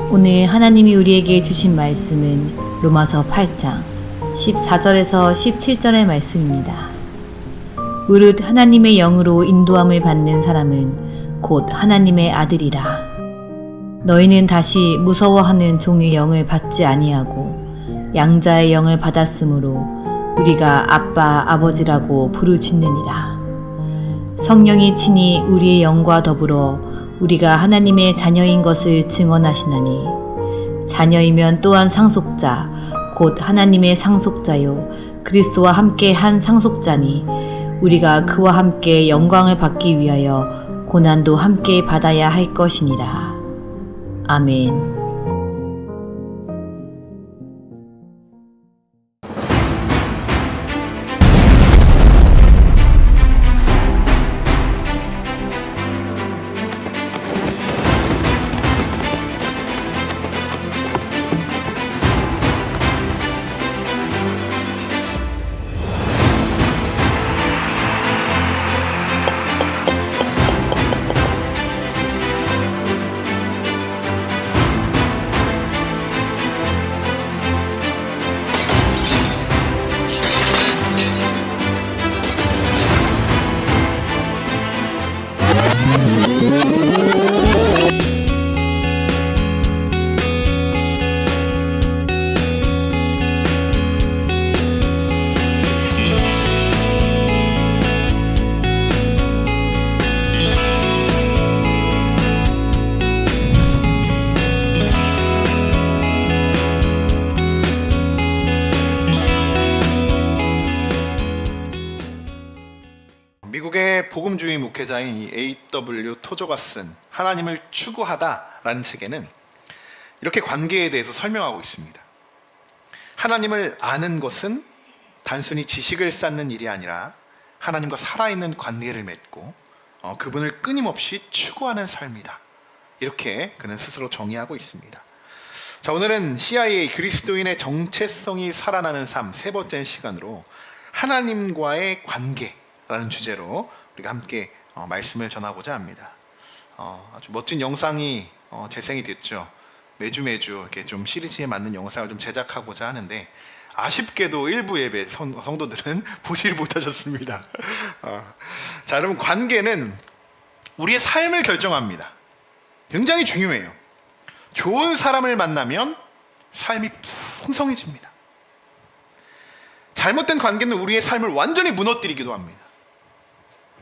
오늘 하나님이 우리에게 주신 말씀은 로마서 8장 14절에서 17절의 말씀입니다. 무릇 하나님의 영으로 인도함을 받는 사람은 곧 하나님의 아들이라. 너희는 다시 무서워하는 종의 영을 받지 아니하고 양자의 영을 받았으므로 우리가 아빠 아버지라고 부르짖느니라. 성령이 친히 우리의 영과 더불어 우리가 하나님의 자녀인 것을 증언하시나니, 자녀이면 또한 상속자 곧 하나님의 상속자요 그리스도와 함께 한 상속자니, 우리가 그와 함께 영광을 받기 위하여 고난도 함께 받아야 할 것이니라. 아멘. 미국의 복음주의 목회자인 이 A.W. 토저가 쓴 하나님을 추구하다라는 책에는 이렇게 관계에 대해서 설명하고 있습니다. 하나님을 아는 것은 단순히 지식을 쌓는 일이 아니라 하나님과 살아있는 관계를 맺고 그분을 끊임없이 추구하는 삶이다. 이렇게 그는 스스로 정의하고 있습니다. 자, 오늘은 CIA 그리스도인의 정체성이 살아나는 삶 세 번째 시간으로 하나님과의 관계라는 주제로 우리가 함께 말씀을 전하고자 합니다. 아주 멋진 영상이 재생이 됐죠. 매주 이렇게 좀 시리즈에 맞는 영상을 좀 제작하고자 하는데, 아쉽게도 일부 예배 성도들은 보질 못하셨습니다. 자, 여러분, 관계는 우리의 삶을 결정합니다. 굉장히 중요해요. 좋은 사람을 만나면 삶이 풍성해집니다. 잘못된 관계는 우리의 삶을 완전히 무너뜨리기도 합니다.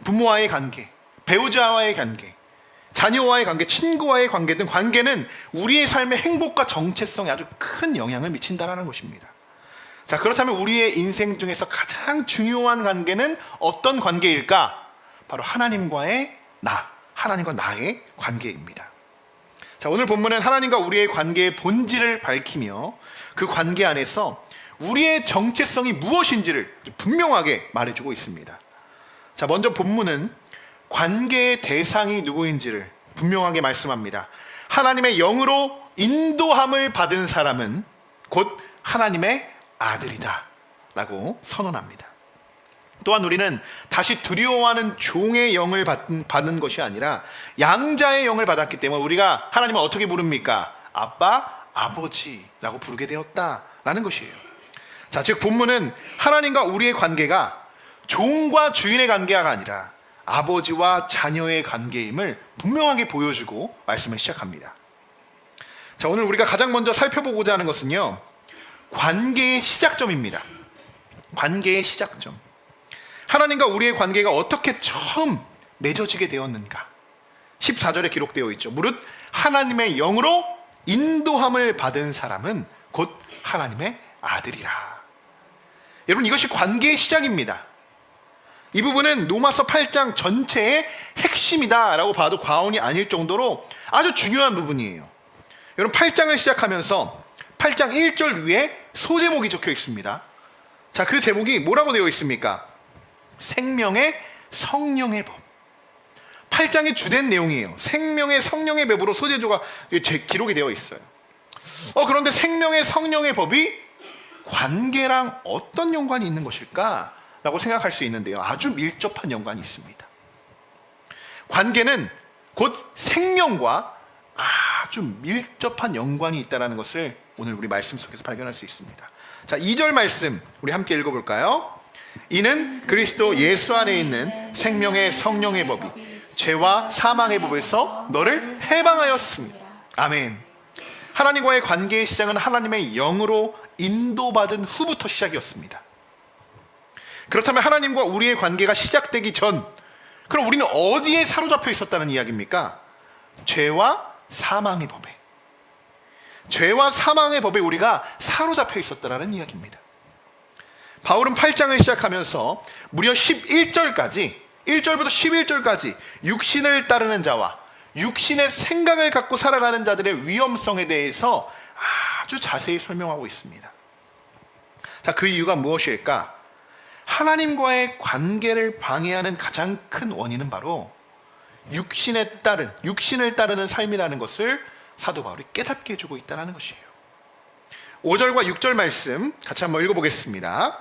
부모와의 관계, 배우자와의 관계, 자녀와의 관계, 친구와의 관계 등 관계는 우리의 삶의 행복과 정체성에 아주 큰 영향을 미친다는 것입니다. 자, 그렇다면 우리의 인생 중에서 가장 중요한 관계는 어떤 관계일까? 바로 하나님과 나의 관계입니다. 자, 오늘 본문은 하나님과 우리의 관계의 본질을 밝히며 그 관계 안에서 우리의 정체성이 무엇인지를 분명하게 말해주고 있습니다. 자, 먼저 본문은 관계의 대상이 누구인지를 분명하게 말씀합니다. 하나님의 영으로 인도함을 받은 사람은 곧 하나님의 아들이다 라고 선언합니다. 또한 우리는 다시 두려워하는 종의 영을 받는 것이 아니라 양자의 영을 받았기 때문에 우리가 하나님을 어떻게 부릅니까? 아빠, 아버지라고 부르게 되었다라는 것이에요. 자, 즉 본문은 하나님과 우리의 관계가 종과 주인의 관계가 아니라 아버지와 자녀의 관계임을 분명하게 보여주고 말씀을 시작합니다. 자, 오늘 우리가 가장 먼저 살펴보고자 하는 것은요, 관계의 시작점입니다. 관계의 시작점. 하나님과 우리의 관계가 어떻게 처음 맺어지게 되었는가? 14절에 기록되어 있죠. 무릇 하나님의 영으로 인도함을 받은 사람은 곧 하나님의 아들이라. 여러분, 이것이 관계의 시작입니다. 이 부분은 로마서 8장 전체의 핵심이다라고 봐도 과언이 아닐 정도로 아주 중요한 부분이에요. 여러분, 8장을 시작하면서 8장 1절 위에 소제목이 적혀 있습니다. 자, 그 제목이 뭐라고 되어 있습니까? 생명의 성령의 법. 8장의 주된 내용이에요. 생명의 성령의 법으로 소제조가 기록이 되어 있어요. 그런데 생명의 성령의 법이 관계랑 어떤 연관이 있는 것일까? 라고 생각할 수 있는데요, 아주 밀접한 연관이 있습니다. 관계는 곧 생명과 아주 밀접한 연관이 있다는 것을 오늘 우리 말씀 속에서 발견할 수 있습니다. 자, 2절 말씀 우리 함께 읽어볼까요? 이는 그리스도 예수 안에 있는 생명의 성령의 법이 죄와 사망의 법에서 너를 해방하였습니다. 아멘. 하나님과의 관계의 시작은 하나님의 영으로 인도받은 후부터 시작이었습니다. 그렇다면 하나님과 우리의 관계가 시작되기 전, 그럼 우리는 어디에 사로잡혀 있었다는 이야기입니까? 죄와 사망의 법에. 죄와 사망의 법에 우리가 사로잡혀 있었다는 이야기입니다. 바울은 8장을 시작하면서 무려 11절까지, 1절부터 11절까지 육신을 따르는 자와 육신의 생각을 갖고 살아가는 자들의 위험성에 대해서 아주 자세히 설명하고 있습니다. 자, 그 이유가 무엇일까? 하나님과의 관계를 방해하는 가장 큰 원인은 바로 육신을 따르는 삶이라는 것을 사도 바울이 깨닫게 해주고 있다는 것이에요. 5절과 6절 말씀 같이 한번 읽어보겠습니다.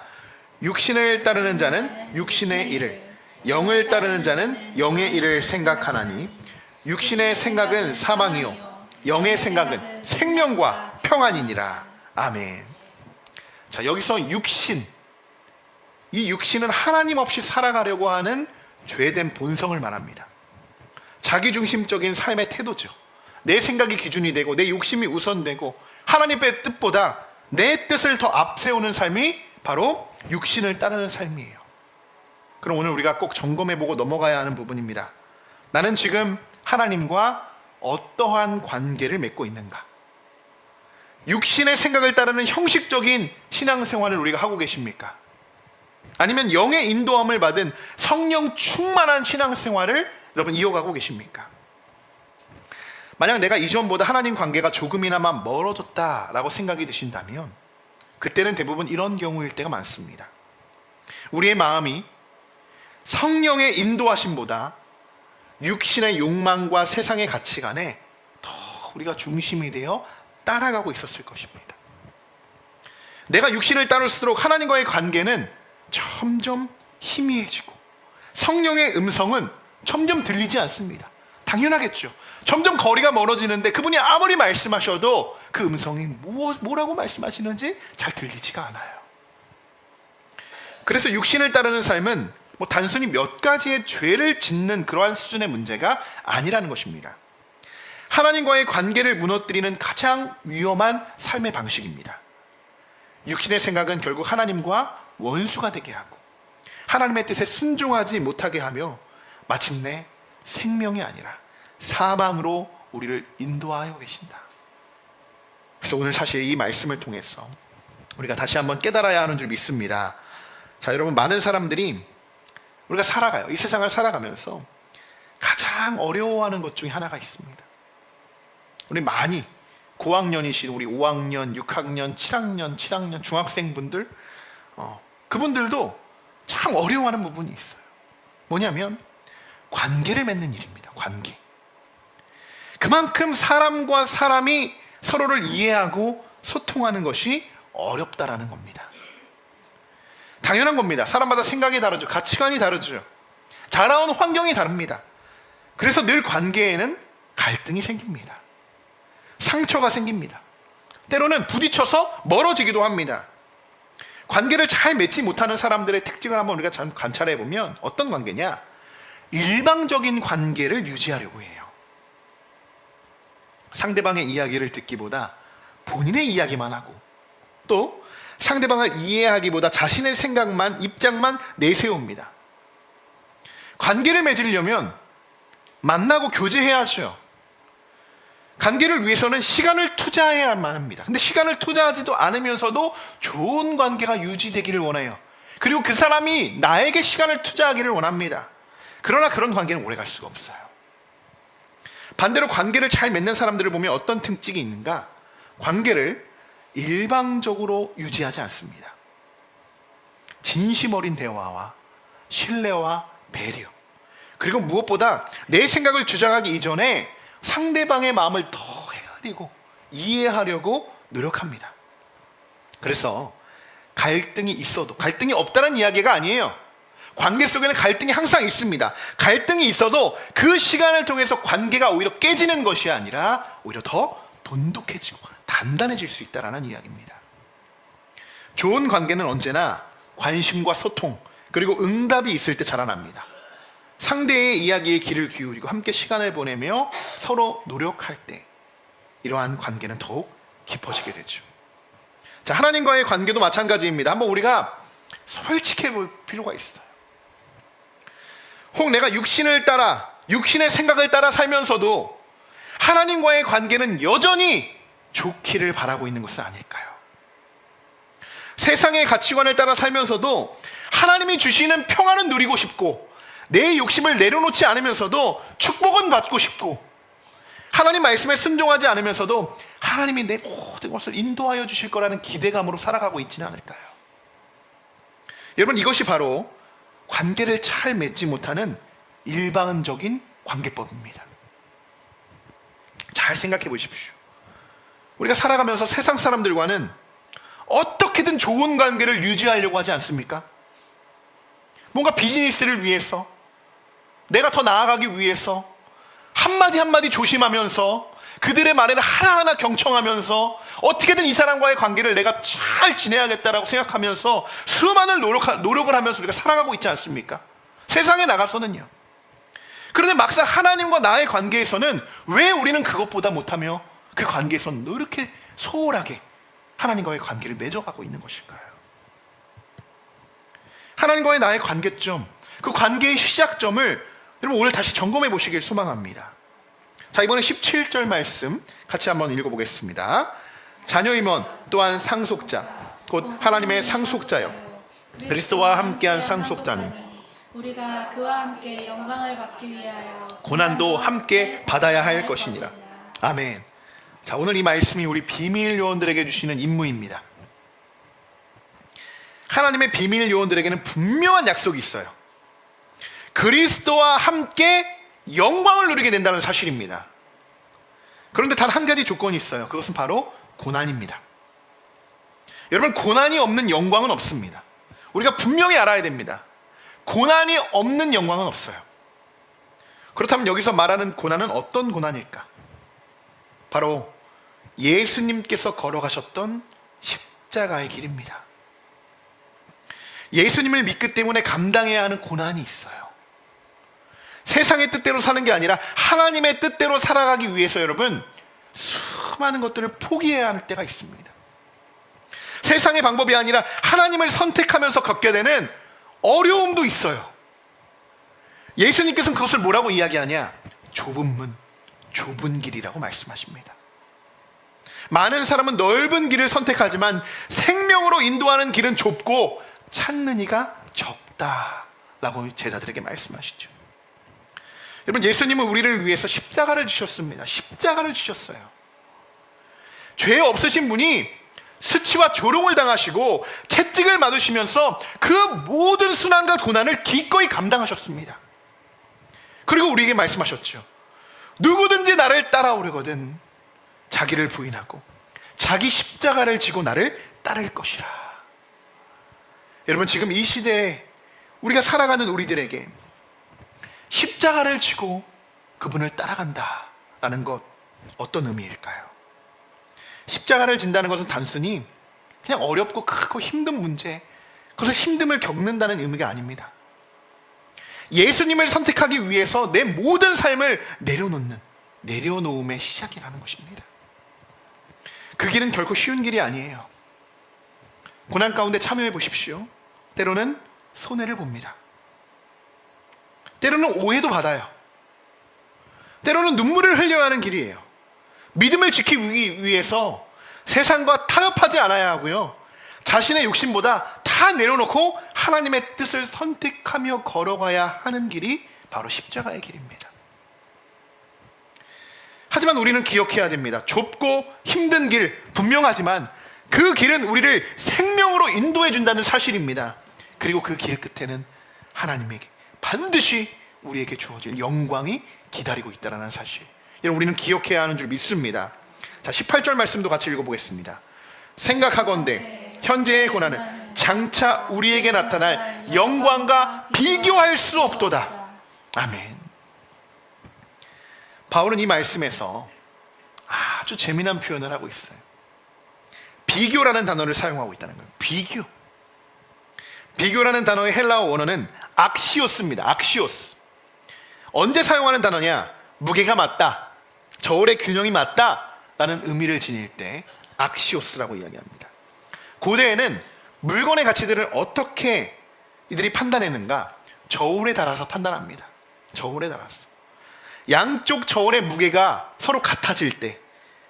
육신을 따르는 자는 육신의 일을, 영을 따르는 자는 영의 일을 생각하나니 육신의 생각은 사망이요 영의 생각은 생명과 평안이니라. 아멘. 자, 여기서 육신, 이 육신은 하나님 없이 살아가려고 하는 죄된 본성을 말합니다. 자기중심적인 삶의 태도죠. 내 생각이 기준이 되고 내 욕심이 우선되고 하나님의 뜻보다 내 뜻을 더 앞세우는 삶이 바로 육신을 따르는 삶이에요. 그럼 오늘 우리가 꼭 점검해보고 넘어가야 하는 부분입니다. 나는 지금 하나님과 어떠한 관계를 맺고 있는가? 육신의 생각을 따르는 형식적인 신앙생활을 우리가 하고 계십니까? 아니면 영의 인도함을 받은 성령 충만한 신앙생활을 여러분 이어가고 계십니까? 만약 내가 이전보다 하나님 관계가 조금이나마 멀어졌다라고 생각이 드신다면 그때는 대부분 이런 경우일 때가 많습니다. 우리의 마음이 성령의 인도하심보다 육신의 욕망과 세상의 가치관에 더 우리가 중심이 되어 따라가고 있었을 것입니다. 내가 육신을 따를수록 하나님과의 관계는 점점 희미해지고 성령의 음성은 점점 들리지 않습니다. 당연하겠죠. 점점 거리가 멀어지는데 그분이 아무리 말씀하셔도 그 음성이 뭐라고 말씀하시는지 잘 들리지가 않아요. 그래서 육신을 따르는 삶은 단순히 몇 가지의 죄를 짓는 그러한 수준의 문제가 아니라는 것입니다. 하나님과의 관계를 무너뜨리는 가장 위험한 삶의 방식입니다. 육신의 생각은 결국 하나님과 원수가 되게 하고 하나님의 뜻에 순종하지 못하게 하며 마침내 생명이 아니라 사망으로 우리를 인도하여 계신다. 그래서 오늘 사실 이 말씀을 통해서 우리가 다시 한번 깨달아야 하는 줄 믿습니다. 자, 여러분, 많은 사람들이 우리가 살아가요. 이 세상을 살아가면서 가장 어려워하는 것 중에 하나가 있습니다. 우리 많이 고학년이신 우리 5학년, 6학년, 7학년 중학생분들 그분들도 참 어려워하는 부분이 있어요. 뭐냐면 관계를 맺는 일입니다. 관계. 그만큼 사람과 사람이 서로를 이해하고 소통하는 것이 어렵다라는 겁니다. 당연한 겁니다. 사람마다 생각이 다르죠. 가치관이 다르죠. 자라온 환경이 다릅니다. 그래서 늘 관계에는 갈등이 생깁니다. 상처가 생깁니다. 때로는 부딪혀서 멀어지기도 합니다. 관계를 잘 맺지 못하는 사람들의 특징을 한번 우리가 잘 관찰해 보면 어떤 관계냐? 일방적인 관계를 유지하려고 해요. 상대방의 이야기를 듣기보다 본인의 이야기만 하고 또 상대방을 이해하기보다 자신의 생각만, 입장만 내세웁니다. 관계를 맺으려면 만나고 교제해야죠. 관계를 위해서는 시간을 투자해야만 합니다. 근데 시간을 투자하지도 않으면서도 좋은 관계가 유지되기를 원해요. 그리고 그 사람이 나에게 시간을 투자하기를 원합니다. 그러나 그런 관계는 오래 갈 수가 없어요. 반대로 관계를 잘 맺는 사람들을 보면 어떤 특징이 있는가? 관계를 일방적으로 유지하지 않습니다. 진심 어린 대화와 신뢰와 배려, 그리고 무엇보다 내 생각을 주장하기 이전에 상대방의 마음을 더 헤아리고 이해하려고 노력합니다. 그래서 갈등이 있어도, 갈등이 없다는 이야기가 아니에요. 관계 속에는 갈등이 항상 있습니다. 갈등이 있어도 그 시간을 통해서 관계가 오히려 깨지는 것이 아니라 오히려 더 돈독해지고 단단해질 수 있다는 이야기입니다. 좋은 관계는 언제나 관심과 소통 그리고 응답이 있을 때 자라납니다. 상대의 이야기에 귀를 기울이고 함께 시간을 보내며 서로 노력할 때 이러한 관계는 더욱 깊어지게 되죠. 자, 하나님과의 관계도 마찬가지입니다. 한번 우리가 솔직해 볼 필요가 있어요. 혹 내가 육신을 따라 육신의 생각을 따라 살면서도 하나님과의 관계는 여전히 좋기를 바라고 있는 것은 아닐까요? 세상의 가치관을 따라 살면서도 하나님이 주시는 평안은 누리고 싶고 내 욕심을 내려놓지 않으면서도 축복은 받고 싶고 하나님 말씀에 순종하지 않으면서도 하나님이 내 모든 것을 인도하여 주실 거라는 기대감으로 살아가고 있지는 않을까요? 여러분, 이것이 바로 관계를 잘 맺지 못하는 일반적인 관계법입니다. 잘 생각해 보십시오. 우리가 살아가면서 세상 사람들과는 어떻게든 좋은 관계를 유지하려고 하지 않습니까? 뭔가 비즈니스를 위해서, 내가 더 나아가기 위해서 한마디 한마디 조심하면서 그들의 말에는 하나하나 경청하면서 어떻게든 이 사람과의 관계를 내가 잘 지내야겠다라고 생각하면서 수많은 노력을 하면서 우리가 살아가고 있지 않습니까? 세상에 나가서는요. 그런데 막상 하나님과 나의 관계에서는 왜 우리는 그것보다 못하며 그 관계에서는 이렇게 소홀하게 하나님과의 관계를 맺어가고 있는 것일까요? 하나님과의 나의 관계점, 그 관계의 시작점을 여러분 오늘 다시 점검해 보시길 소망합니다. 자, 이번에 17절 말씀 같이 한번 읽어보겠습니다. 자녀이면 또한 상속자 곧 하나님의 상속자여 그리스도와 함께한 상속자는 우리가 그와 함께 영광을 받기 위하여 고난도 함께 받아야 할 것이니라. 아멘. 자, 오늘 이 말씀이 우리 비밀 요원들에게 주시는 임무입니다. 하나님의 비밀 요원들에게는 분명한 약속이 있어요. 그리스도와 함께 영광을 누리게 된다는 사실입니다. 그런데 단 한 가지 조건이 있어요. 그것은 바로 고난입니다. 여러분, 고난이 없는 영광은 없습니다. 우리가 분명히 알아야 됩니다. 고난이 없는 영광은 없어요. 그렇다면 여기서 말하는 고난은 어떤 고난일까? 바로 예수님께서 걸어가셨던 십자가의 길입니다. 예수님을 믿기 때문에 감당해야 하는 고난이 있어요. 세상의 뜻대로 사는 게 아니라 하나님의 뜻대로 살아가기 위해서 여러분 수많은 것들을 포기해야 할 때가 있습니다. 세상의 방법이 아니라 하나님을 선택하면서 걷게 되는 어려움도 있어요. 예수님께서는 그것을 뭐라고 이야기하냐? 좁은 문, 좁은 길이라고 말씀하십니다. 많은 사람은 넓은 길을 선택하지만 생명으로 인도하는 길은 좁고 찾는 이가 적다라고 제자들에게 말씀하시죠. 여러분, 예수님은 우리를 위해서 십자가를 주셨습니다. 십자가를 주셨어요. 죄 없으신 분이 수치와 조롱을 당하시고 채찍을 맞으시면서 그 모든 순환과 고난을 기꺼이 감당하셨습니다. 그리고 우리에게 말씀하셨죠. 누구든지 나를 따라오려거든 자기를 부인하고 자기 십자가를 지고 나를 따를 것이라. 여러분, 지금 이 시대에 우리가 살아가는 우리들에게 십자가를 지고 그분을 따라간다라는 것 어떤 의미일까요? 십자가를 진다는 것은 단순히 그냥 어렵고 크고 힘든 문제, 그것을 힘듦을 겪는다는 의미가 아닙니다. 예수님을 선택하기 위해서 내 모든 삶을 내려놓음의 시작이라는 것입니다. 그 길은 결코 쉬운 길이 아니에요. 고난 가운데 참여해 보십시오. 때로는 손해를 봅니다. 때로는 오해도 받아요. 때로는 눈물을 흘려야 하는 길이에요. 믿음을 지키기 위해서 세상과 타협하지 않아야 하고요. 자신의 욕심보다 다 내려놓고 하나님의 뜻을 선택하며 걸어가야 하는 길이 바로 십자가의 길입니다. 하지만 우리는 기억해야 됩니다. 좁고 힘든 길 분명하지만 그 길은 우리를 생명으로 인도해 준다는 사실입니다. 그리고 그 길 끝에는 하나님에게 반드시 우리에게 주어질 영광이 기다리고 있다는 사실, 여러분, 우리는 기억해야 하는 줄 믿습니다. 자, 18절 말씀도 같이 읽어보겠습니다. 생각하건대 현재의 고난은 장차 우리에게 나타날 영광과 비교할 수 없도다. 아멘. 바울은 이 말씀에서 아주 재미난 표현을 하고 있어요. 비교라는 단어를 사용하고 있다는 거예요. 비교. 비교라는 단어의 헬라어 원어는 악시오스입니다. 악시오스. 언제 사용하는 단어냐? 무게가 맞다, 저울의 균형이 맞다 라는 의미를 지닐 때 악시오스라고 이야기합니다. 고대에는 물건의 가치들을 어떻게 이들이 판단했는가? 저울에 달아서 판단합니다. 저울에 달아서. 양쪽 저울의 무게가 서로 같아질 때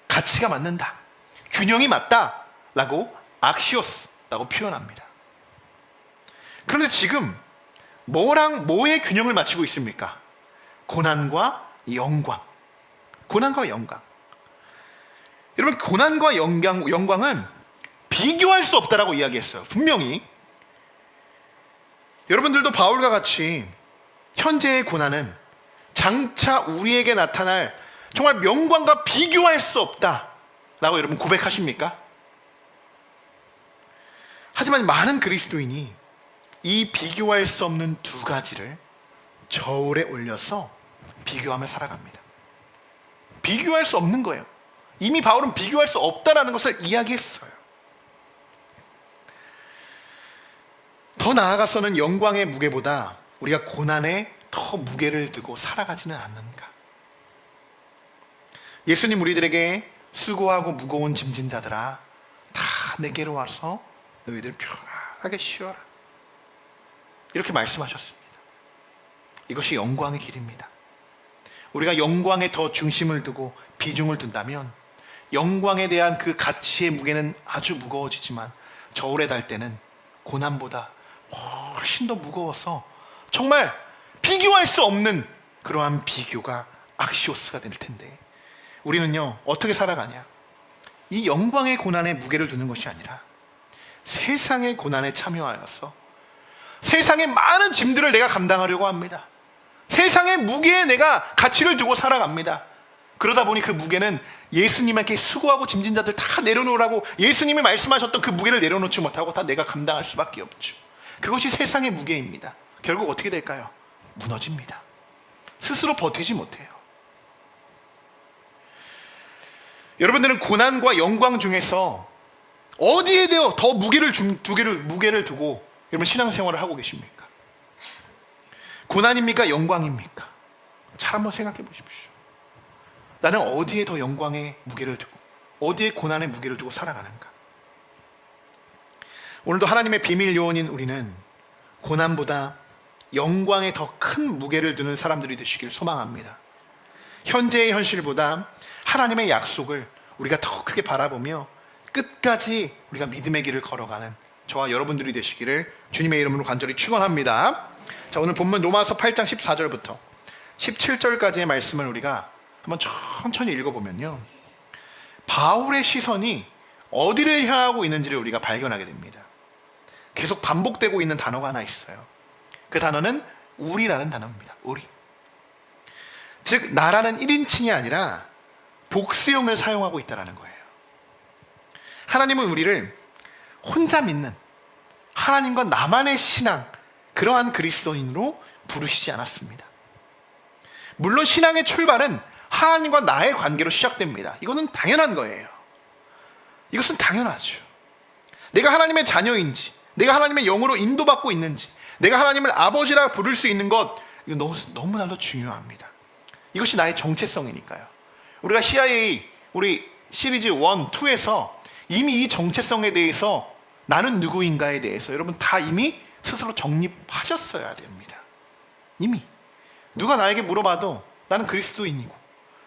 가치가 맞는다, 균형이 맞다 라고 악시오스라고 표현합니다. 그런데 지금 뭐랑 뭐의 균형을 맞추고 있습니까? 고난과 영광. 고난과 영광. 여러분, 고난과 영광은 비교할 수 없다라고 이야기했어요. 분명히 여러분들도 바울과 같이 현재의 고난은 장차 우리에게 나타날 정말 명광과 비교할 수 없다라고 여러분 고백하십니까? 하지만 많은 그리스도인이 이 비교할 수 없는 두 가지를 저울에 올려서 비교하며 살아갑니다. 비교할 수 없는 거예요. 이미 바울은 비교할 수 없다라는 것을 이야기했어요. 더 나아가서는 영광의 무게보다 우리가 고난에 더 무게를 두고 살아가지는 않는가? 예수님 우리들에게 수고하고 무거운 짐진 자들아 다 내게로 와서 너희들 편하게 쉬어라, 이렇게 말씀하셨습니다. 이것이 영광의 길입니다. 우리가 영광에 더 중심을 두고 비중을 둔다면 영광에 대한 그 가치의 무게는 아주 무거워지지만 저울에 달 때는 고난보다 훨씬 더 무거워서 정말 비교할 수 없는 그러한 비교가 악시오스가 될 텐데, 우리는요 어떻게 살아가냐? 이 영광의 고난에 무게를 두는 것이 아니라 세상의 고난에 참여하여서 세상의 많은 짐들을 내가 감당하려고 합니다. 세상의 무게에 내가 가치를 두고 살아갑니다. 그러다 보니 그 무게는 예수님에게 수고하고 짐진 자들 다 내려놓으라고 예수님이 말씀하셨던 그 무게를 내려놓지 못하고 다 내가 감당할 수밖에 없죠. 그것이 세상의 무게입니다. 결국 어떻게 될까요? 무너집니다. 스스로 버티지 못해요. 여러분들은 고난과 영광 중에서 어디에 대해 더 무게를 두고 여러분 신앙생활을 하고 계십니까? 고난입니까? 영광입니까? 잘 한번 생각해 보십시오. 나는 어디에 더 영광의 무게를 두고 어디에 고난의 무게를 두고 살아가는가? 오늘도 하나님의 비밀 요원인 우리는 고난보다 영광에 더 큰 무게를 두는 사람들이 되시길 소망합니다. 현재의 현실보다 하나님의 약속을 우리가 더 크게 바라보며 끝까지 우리가 믿음의 길을 걸어가는 저와 여러분들이 되시기를 주님의 이름으로 간절히 축원합니다. 자, 오늘 본문 로마서 8장 14절부터 17절까지의 말씀을 우리가 한번 천천히 읽어보면요, 바울의 시선이 어디를 향하고 있는지를 우리가 발견하게 됩니다. 계속 반복되고 있는 단어가 하나 있어요. 그 단어는 우리라는 단어입니다. 우리. 즉 나라는 1인칭이 아니라 복수형을 사용하고 있다는 거예요. 하나님은 우리를 혼자 믿는 하나님과 나만의 신앙, 그러한 그리스도인으로 부르시지 않았습니다. 물론 신앙의 출발은 하나님과 나의 관계로 시작됩니다. 이거는 당연한 거예요. 이것은 당연하죠. 내가 하나님의 자녀인지, 내가 하나님의 영으로 인도받고 있는지, 내가 하나님을 아버지라 부를 수 있는 것, 이거 너무나도 중요합니다. 이것이 나의 정체성이니까요. 우리가 CIA 우리 시리즈 1, 2에서 이미 이 정체성에 대해서, 나는 누구인가에 대해서 여러분 다 이미 스스로 정립하셨어야 됩니다. 이미 누가 나에게 물어봐도 나는 그리스도인이고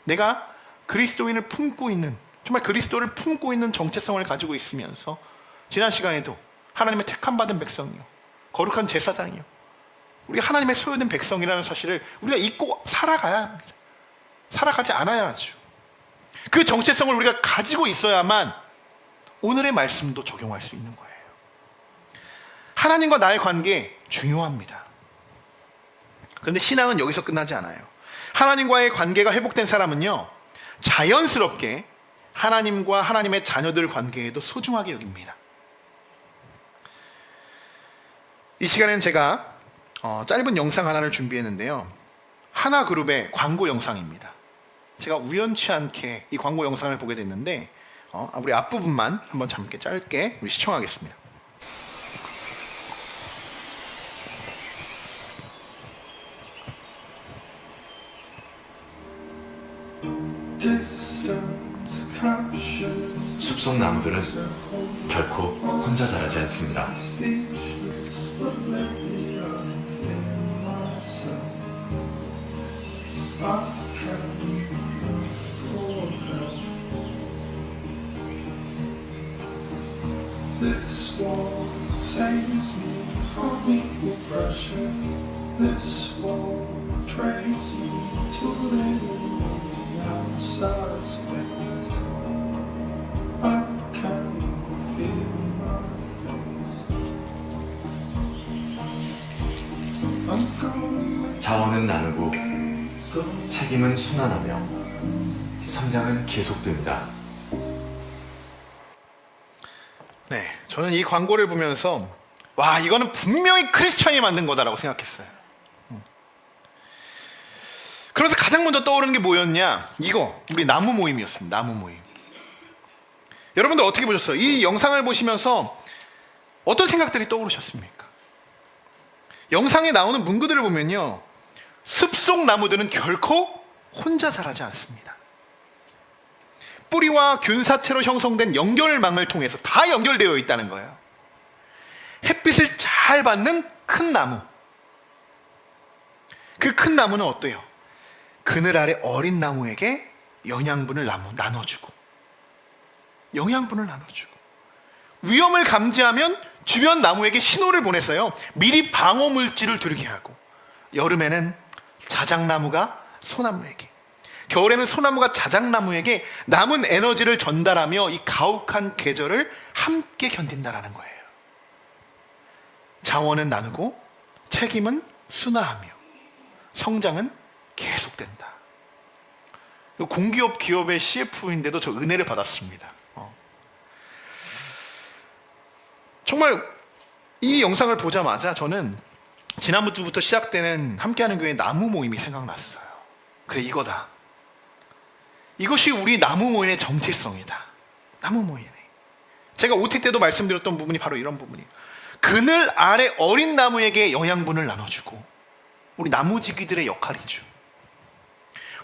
내가 그리스도인을 품고 있는, 정말 그리스도를 품고 있는 정체성을 가지고 있으면서 지난 시간에도 하나님의 택함받은 백성이요, 거룩한 제사장이요, 우리가 하나님의 소유된 백성이라는 사실을 우리가 잊고 살아가야 합니다. 살아가지 않아야 하죠. 그 정체성을 우리가 가지고 있어야만 오늘의 말씀도 적용할 수 있는 거예요. 하나님과 나의 관계 중요합니다. 그런데 신앙은 여기서 끝나지 않아요. 하나님과의 관계가 회복된 사람은요, 자연스럽게 하나님과 하나님의 자녀들 관계에도 소중하게 여깁니다. 이 시간에는 제가 짧은 영상 하나를 준비했는데요. 하나그룹의 광고 영상입니다. 제가 우연치 않게 이 광고 영상을 보게 됐는데 우리 앞부분만 한번 짧게 우리 시청하겠습니다. 숲속 나무들은 결코 혼자 자라지 않습니다. This wall saves me from equal pressure. This wall trains me to live in the outside space. I can feel my face. I'm gonna 자원은 나누고 책임은 순환하며 성장은 계속됩니다. 네, 저는 이 광고를 보면서 와, 이거는 분명히 크리스천이 만든 거다라고 생각했어요. 그래서 가장 먼저 떠오르는 게 뭐였냐? 이거 우리 나무 모임이었습니다. 나무 모임. 여러분들 어떻게 보셨어요? 이 영상을 보시면서 어떤 생각들이 떠오르셨습니까? 영상에 나오는 문구들을 보면요, 숲속 나무들은 결코 혼자 자라지 않습니다. 뿌리와 균사체로 형성된 연결망을 통해서 다 연결되어 있다는 거예요. 햇빛을 잘 받는 큰 나무. 그 큰 나무는 어때요? 그늘 아래 어린 나무에게 영양분을 나눠주고, 위험을 감지하면 주변 나무에게 신호를 보내서요, 미리 방어 물질을 두르게 하고, 여름에는 자작나무가 소나무에게, 겨울에는 소나무가 자작나무에게 남은 에너지를 전달하며 이 가혹한 계절을 함께 견딘다라는 거예요. 자원은 나누고 책임은 순화하며 성장은 계속된다. 공기업 기업의 CFO인데도 저 은혜를 받았습니다. 정말 이 영상을 보자마자 저는 지난번 주부터 시작되는 함께하는 교회 나무 모임이 생각났어요. 그래, 이거다. 이것이 우리 나무 모임의 정체성이다. 나무 모임이. 제가 OT 때도 말씀드렸던 부분이 바로 이런 부분이에요. 그늘 아래 어린 나무에게 영양분을 나눠주고, 우리 나무지기들의 역할이죠.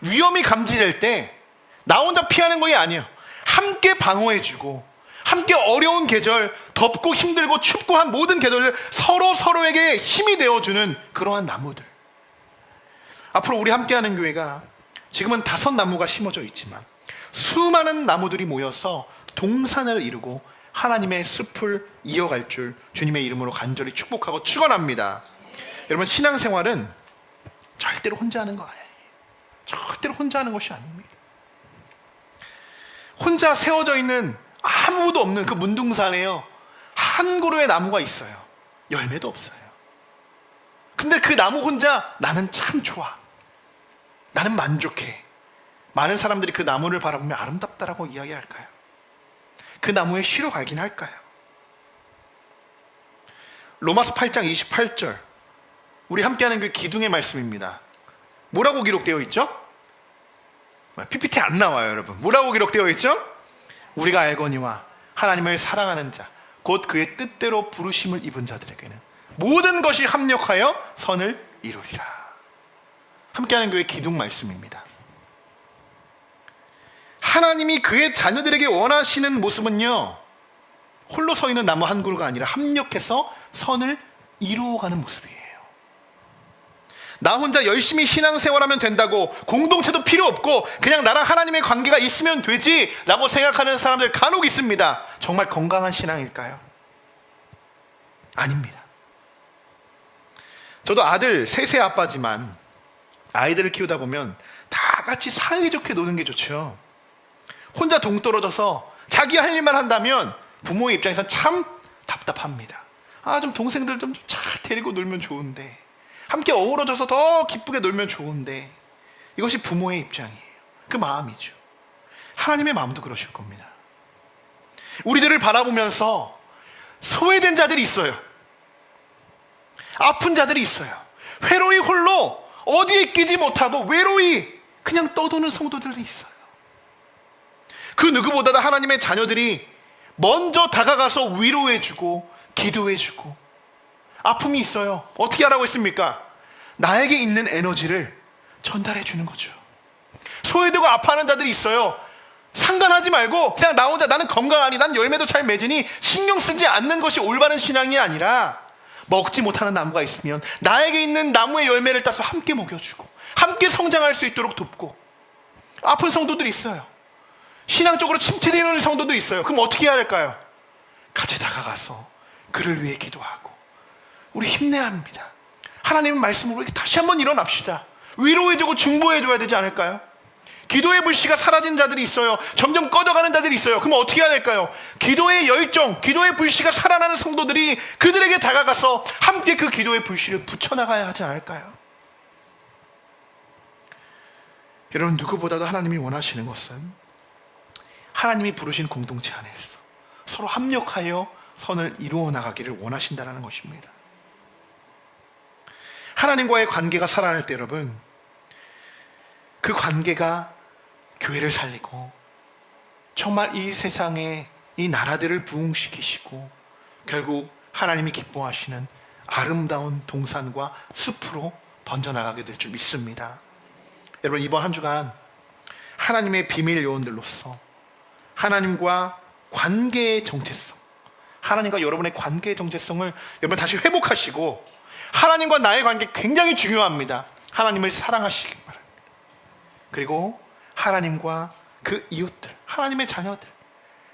위험이 감지될 때 나 혼자 피하는 것이 아니에요. 함께 방어해주고, 함께 어려운 계절, 덥고 힘들고 춥고 한 모든 계절을 서로에게 힘이 되어주는 그러한 나무들. 앞으로 우리 함께하는 교회가 지금은 5나무가 심어져 있지만 수많은 나무들이 모여서 동산을 이루고 하나님의 숲을 이어갈 줄 주님의 이름으로 간절히 축복하고 축원합니다. 여러분, 신앙생활은 절대로 혼자 하는 거 아니에요. 절대로 혼자 하는 것이 아닙니다. 혼자 세워져 있는 아무도 없는 그 문둥산에요, 한 그루의 나무가 있어요. 열매도 없어요. 근데 그 나무 혼자 나는 참 좋아, 나는 만족해. 많은 사람들이 그 나무를 바라보며 아름답다라고 이야기할까요? 그 나무에 쉬러 가긴 할까요? 로마서 8장 28절, 우리 함께하는 그 기둥의 말씀입니다. 뭐라고 기록되어 있죠? PPT 안 나와요, 여러분. 뭐라고 기록되어 있죠? 우리가 알거니와 하나님을 사랑하는 자, 곧 그의 뜻대로 부르심을 입은 자들에게는 모든 것이 합력하여 선을 이루리라. 함께하는 교회 기둥 말씀입니다. 하나님이 그의 자녀들에게 원하시는 모습은요, 홀로 서 있는 나무 한 그루가 아니라 합력해서 선을 이루어가는 모습이에요. 나 혼자 열심히 신앙생활하면 된다고, 공동체도 필요 없고 그냥 나랑 하나님의 관계가 있으면 되지 라고 생각하는 사람들 간혹 있습니다. 정말 건강한 신앙일까요? 아닙니다. 저도 아들 셋의 아빠지만 아이들을 키우다 보면 다 같이 사이좋게 노는 게 좋죠. 혼자 동떨어져서 자기 할 일만 한다면 부모의 입장에선 참 답답합니다. 좀 동생들 좀 잘 데리고 놀면 좋은데, 함께 어우러져서 더 기쁘게 놀면 좋은데. 이것이 부모의 입장이에요. 그 마음이죠. 하나님의 마음도 그러실 겁니다. 우리들을 바라보면서 소외된 자들이 있어요. 아픈 자들이 있어요. 회로이 홀로 어디에 끼지 못하고 외로이 그냥 떠도는 성도들이 있어요. 그 누구보다도 하나님의 자녀들이 먼저 다가가서 위로해주고 기도해주고, 아픔이 있어요. 어떻게 하라고 했습니까? 나에게 있는 에너지를 전달해주는 거죠. 소외되고 아파하는 자들이 있어요. 상관하지 말고 그냥 나 혼자, 나는 건강하니, 난 열매도 잘 맺으니 신경 쓰지 않는 것이 올바른 신앙이 아니라, 먹지 못하는 나무가 있으면 나에게 있는 나무의 열매를 따서 함께 먹여주고 함께 성장할 수 있도록 돕고. 아픈 성도들이 있어요. 신앙적으로 침체되는 성도도 있어요. 그럼 어떻게 해야 할까요? 같이 다가가서 그를 위해 기도하고 우리 힘내야 합니다. 하나님의 말씀으로 다시 한번 일어납시다. 위로해주고 중보해줘야 되지 않을까요? 기도의 불씨가 사라진 자들이 있어요. 점점 꺼져가는 자들이 있어요. 그럼 어떻게 해야 될까요? 기도의 열정, 기도의 불씨가 살아나는 성도들이 그들에게 다가가서 함께 그 기도의 불씨를 붙여나가야 하지 않을까요? 여러분, 누구보다도 하나님이 원하시는 것은 하나님이 부르신 공동체 안에서 서로 합력하여 선을 이루어 나가기를 원하신다는 것입니다. 하나님과의 관계가 살아날 때 여러분, 그 관계가 교회를 살리고 정말 이 세상에 이 나라들을 부흥시키시고 결국 하나님이 기뻐하시는 아름다운 동산과 숲으로 번져나가게 될 줄 믿습니다. 여러분, 이번 한 주간 하나님의 비밀 요원들로서 하나님과 관계의 정체성, 하나님과 여러분의 관계의 정체성을 여러분 다시 회복하시고, 하나님과 나의 관계 굉장히 중요합니다. 하나님을 사랑하시기 바랍니다. 그리고 하나님과 그 이웃들, 하나님의 자녀들,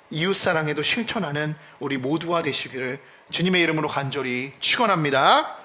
이웃사랑에도 실천하는 우리 모두가 되시기를 주님의 이름으로 간절히 축원합니다.